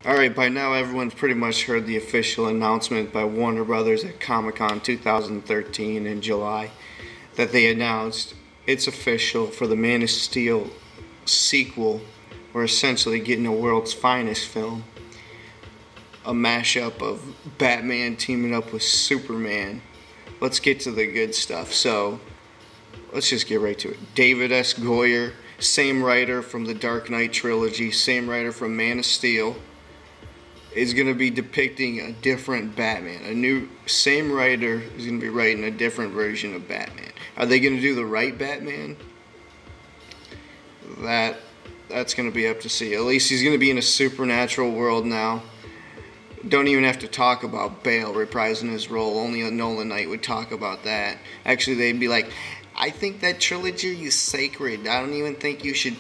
Alright, by now everyone's pretty much heard the official announcement by Warner Brothers at Comic-Con 2013 in July that they announced it's official for the Man of Steel sequel. We're essentially getting a world's finest film. A mashup of Batman teaming up with Superman. Let's get to the good stuff. So, let's just get right to it. David S. Goyer, same writer from the Dark Knight trilogy, same writer from Man of Steel, is going to be depicting a different Batman. Same writer is going to be writing a different version of Batman. Are they going to do the right Batman? That's going to be up to see. At least he's going to be in a supernatural world now. Don't even have to talk about Bale reprising his role. Only a Nolan Knight would talk about that. Actually, they'd be like, I think that trilogy is sacred. I don't even think you should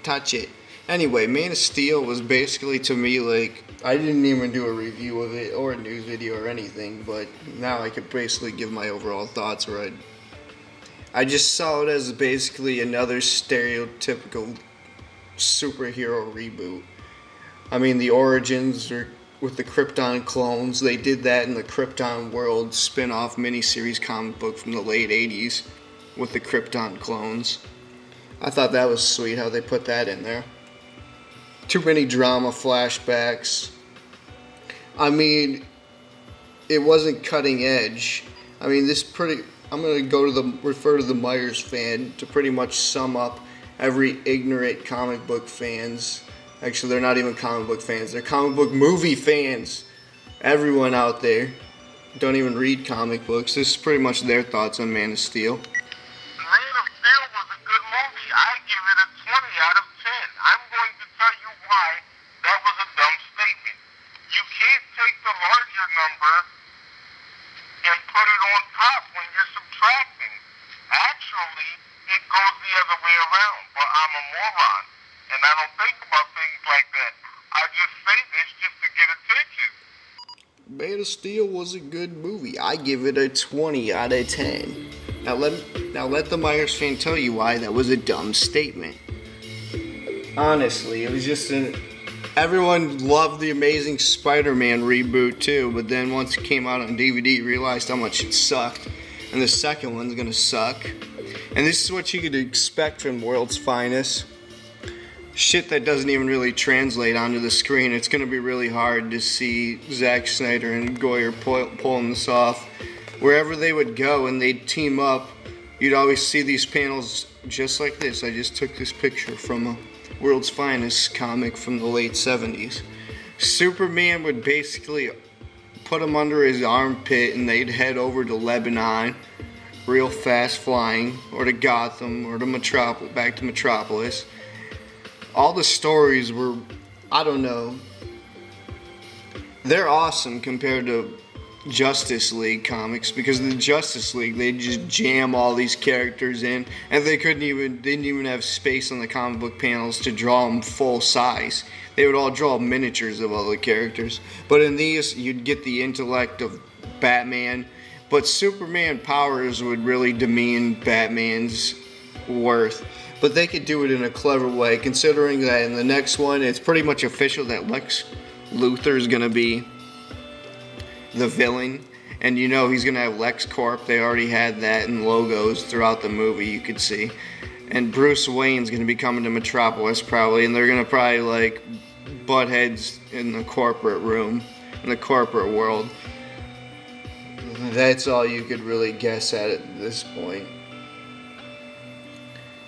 touch it. Anyway, Man of Steel was basically, to me, like, I didn't even do a review of it or a news video or anything, but now I could basically give my overall thoughts right. I just saw it as basically another stereotypical superhero reboot. I mean, the origins are with the Krypton clones. They did that in the Krypton World spin-off miniseries comic book from the late 80s with the Krypton clones. I thought that was sweet how they put that in there. Too many drama flashbacks. I mean, it wasn't cutting edge. I mean, I'm going to refer to the Myers fan to pretty much sum up every ignorant comic book fans. Actually, they're not even comic book fans. They're comic book movie fans. Everyone out there don't even read comic books. This is pretty much their thoughts on Man of Steel. Man of Steel was a good movie. I give it a 20 out of 10. I'm going to tell you why that was a dumb statement. You can't take the larger number and put it on top when you're subtracting. Actually, it goes the other way around. But I'm a moron, and I don't think about things like that. I just say this just to get attention. Man of Steel was a good movie. I give it a 20 out of 10. Now let the Myers fan tell you why that was a dumb statement. Honestly, it was just everyone loved the Amazing Spider-Man reboot too, but then once it came out on DVD, realized how much it sucked, and the second one's gonna suck. And this is what you could expect from World's Finest. Shit that doesn't even really translate onto the screen. It's gonna be really hard to see Zack Snyder and Goyer pulling this off. Wherever they would go and they'd team up, you'd always see these panels just like this. I just took this picture from a World's Finest comic from the late 70s. Superman would basically put him under his armpit and they'd head over to Lebanon, real fast flying, or to Gotham, or to back to Metropolis. All the stories were, I don't know, they're awesome compared to Justice League comics, because in the Justice League they just jam all these characters in, and they didn't even have space on the comic book panels to draw them full size. They would all draw miniatures of all the characters. But in these, you'd get the intellect of Batman, but Superman powers would really demean Batman's worth. But they could do it in a clever way, considering that in the next one, it's pretty much official that Lex Luthor is going to be the villain, and you know he's gonna have LexCorp. They already had that in logos throughout the movie, you could see. And Bruce Wayne's gonna be coming to Metropolis probably, and they're gonna probably like butt heads in the corporate room, in the corporate world. That's all you could really guess at this point.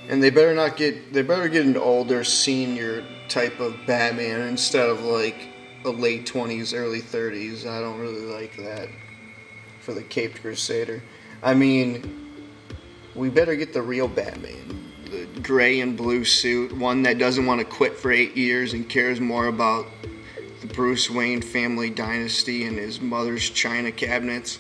And they better get an older senior type of Batman instead of like the late 20s, early 30s. I don't really like that for the Caped Crusader. I mean, we better get the real Batman. The gray and blue suit, one that doesn't want to quit for 8 years and cares more about the Bruce Wayne family dynasty and his mother's china cabinets.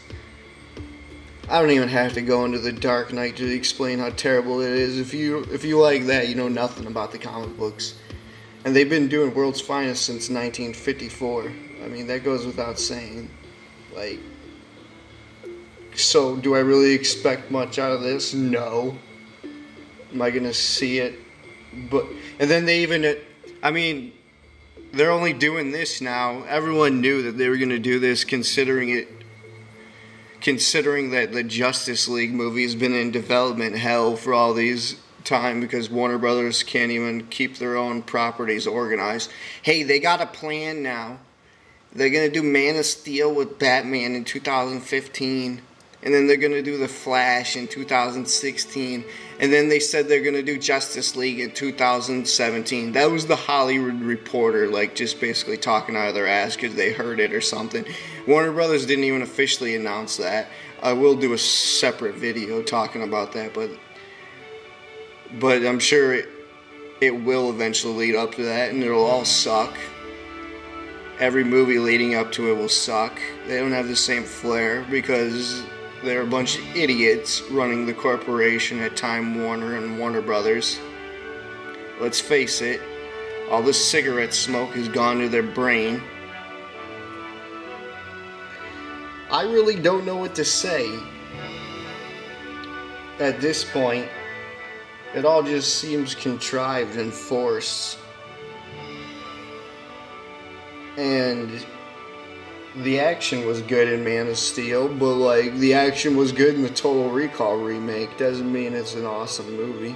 I don't even have to go into the Dark Knight to explain how terrible it is. If you like that, you know nothing about the comic books. And they've been doing World's Finest since 1954. I mean, that goes without saying. Like, so do I really expect much out of this? No. Am I gonna see it? And then they even, I mean, they're only doing this now. Everyone knew that they were going to do this, considering that the Justice League movie has been in development hell for all these time because Warner Brothers can't even keep their own properties organized. Hey, they got a plan now. They're going to do Man of Steel with Batman in 2015. And then they're going to do The Flash in 2016. And then they said they're going to do Justice League in 2017. That was the Hollywood Reporter, like, just basically talking out of their ass because they heard it or something. Warner Brothers didn't even officially announce that. I will do a separate video talking about that, but I'm sure it will eventually lead up to that, and it'll all suck. Every movie leading up to it will suck. They don't have the same flair because they're a bunch of idiots running the corporation at Time Warner and Warner Brothers. Let's face it, all the cigarette smoke has gone to their brain. I really don't know what to say at this point. It all just seems contrived and forced. And the action was good in Man of Steel, but like the action was good in the Total Recall remake doesn't mean it's an awesome movie.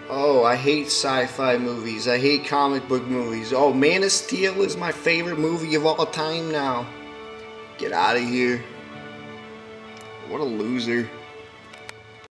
Oh, I hate sci-fi movies. I hate comic book movies. Oh, Man of Steel is my favorite movie of all time now. Get out of here. What a loser.